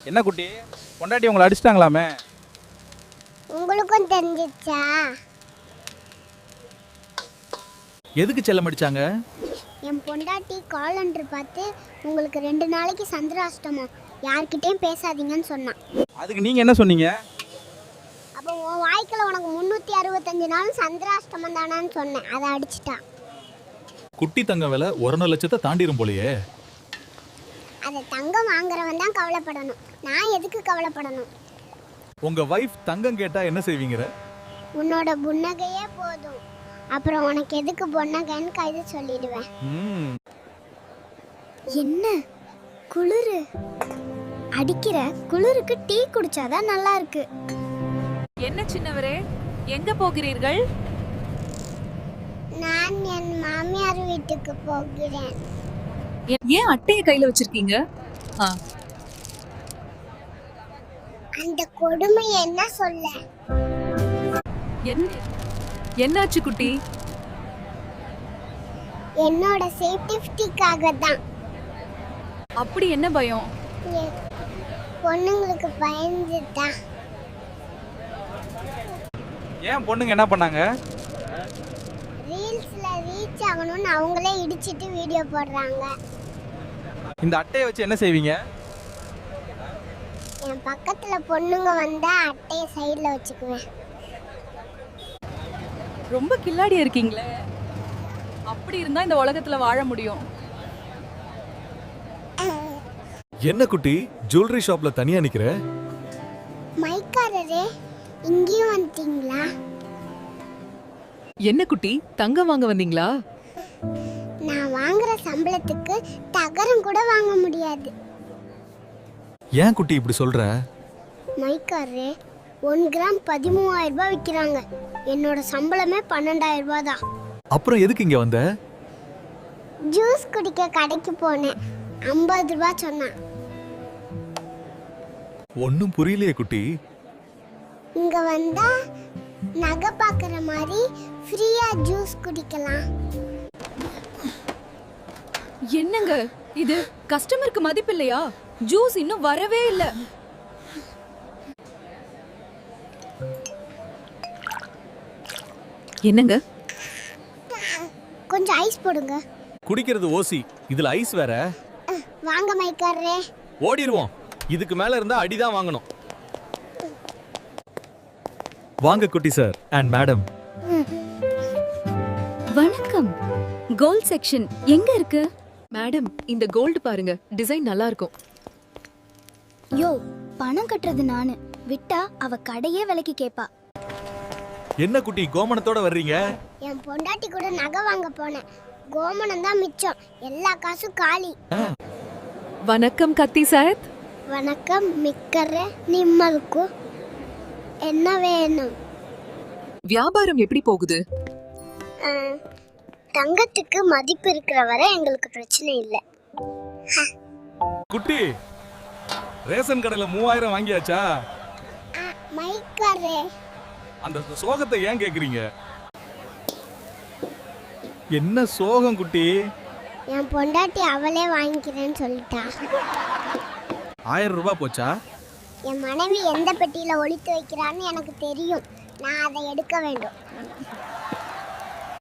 என்ன குட்டி பொண்டாட்டி உங்களை அடிச்சிட்டாங்களாமே? உங்களுக்கும் தெரிஞ்சிச்சா? எதுக்கு செல்லம் அடிச்சாங்க? என் பொண்டாட்டி காலண்டர் பார்த்து உங்களுக்கு 2 நாளைக்கு சந்திராஷ்டமம், யார்கிட்டயும் பேசாதீங்கன்னு சொன்னான். அதுக்கு நீங்க என்ன சொன்னீங்க? அப்போ உன் வாய்க்கில் உனக்கு 365 நாளும் சந்திராஷ்டமம் தானான்னு சொன்னேன். அதை அடிச்சிட்டா. குட்டி தங்க விலை 1 லட்சத்தை தாண்டிரும் போலயே. அதை தங்கம் வாங்குறவன் தான் கவலைப்படணும், நான் எதுக்கு கவலைப்படணும்? உங்க வைஃப் தங்கம் கேட்டா என்ன செய்வீங்க? உன்னோட புன்னகையே போதும், அப்புறம் உனக்கு எதுக்கு பொன்னகைன்னு கைது சொல்லிடுவேன். என்ன குளிரு அடிக்கிற? குளிருக்கு டீ குடிச்சாதான் நல்லா இருக்கு. என்ன சின்னவரே, எங்க போகிறீர்கள்? நான் என் மாமியார் வீட்டுக்கு போகிறேன். ஏன் அட்டைய கையில வச்சிருக்கீங்க? அந்த கொடுமை என்ன சொல்ல? என்னாச்சு குட்டி? என்னோட சேஃப்டிக்காக தான். அப்படி என்ன பயம்? பொண்ணுங்களுக்கு பயந்துதான். ஏன் பொண்ணுங்க என்ன பண்ணாங்க? ரீல்ஸ்ல ரீச் ஆகணும்னு அவங்களே இடிச்சிட்டு வீடியோ போடுறாங்க. இந்த அட்டையை வச்சு என்ன செய்வீங்க? என் பக்கத்துல பொண்ணுங்க வந்தா அட்டையை சைடுல வச்சுக்குவேன். ரொம்ப கில்லாடியா இருக்கீங்களே. அப்படி இருந்தா இந்த உலகத்துல வாழ முடியும். என்ன குட்டி ஜுவல்லரி ஷாப்ல தனியா நிக்கிற? மைக்காரரே, இங்கேயும் வந்துட்டீங்களா? என்ன குட்டி, தங்கம் வாங்க வந்தீங்களா? நான் வாங்குற சம்பளத்துக்கு தகரம் கூட வாங்க முடியாது. ஏன் குட்டி இப்படி சொல்ற? மைக்காரரே, 1 கிராம் 13,000 ரூபாய் விற்கிறாங்க. என்னோட சம்பளமே 12,000 ரூபாய் தான். அப்புறம் எதுக்கு இங்க வந்த? ஜூஸ் குடிக்க கடைக்கு போனேன், 50 ரூபாய் சொன்னான். ஒன்னும் புரியலையே குட்டி. இங்க வந்தா நகை பார்க்குற மாதிரி ஃப்ரீயா ஜூஸ் குடிக்கலாம். என்னங்க இது? கஸ்டமருக்கு மதிப்பு இல்லையா? ஜூஸ் இன்னும் வரவே இல்ல. என்னங்க? கொஞ்சம் ஐஸ் போடுங்க. குடிக்கிறது ஓசி, இதுல ஐஸ் வேற. வாங்க மைக்காரரே. ஓடிடுவோம். இதுக்கு மேல இருந்தா அடிதான் வாங்கணும். வாங்க குட்டி சார் அண்ட் மேடம். வணக்கம். கோல்ட் செக்ஷன் எங்க இருக்கு? மேடம், இந்த கோல்டு பாருங்க, டிசைன் நல்லா இருக்கும். யோ, பணம் கட்டுறது நானு, விட்டா அவ கடையே விலைக்கு கேப்பா. என்ன குட்டி கோமணத்தோட வர்றீங்க? என் பொண்டாட்டி கூட நகை வாங்க போனேன், கோமணம் தான் மிச்சம், எல்லா காசும் காலி. வணக்கம் கத்தி சார். வணக்கம் மிக்கரே, நிம்மலுக்கு என்ன வேணும்? வியாபாரம் எப்படி போகுது? தங்கத்துக்கு மதிப்பு இருக்கிற வரை எங்களுக்கு பிரச்சனை இல்லை. குட்டி ரேஷன் கடையில 3000 வாங்கியாச்சா? மைக்காரே, அந்த சோகத்தை ஏன் கேக்குறீங்க? என்ன சோகம் குட்டி? என் பொண்டாட்டி அவளே வாங்கிக்கிறேன்னு சொல்லிட்டா. 1000 ரூபாய் போச்சா? என் மனைவி எந்த பெட்டியில ஒளித்து வைக்கிறான்னு எனக்கு தெரியும், நான் அதை எடுக்க வேண்டும்.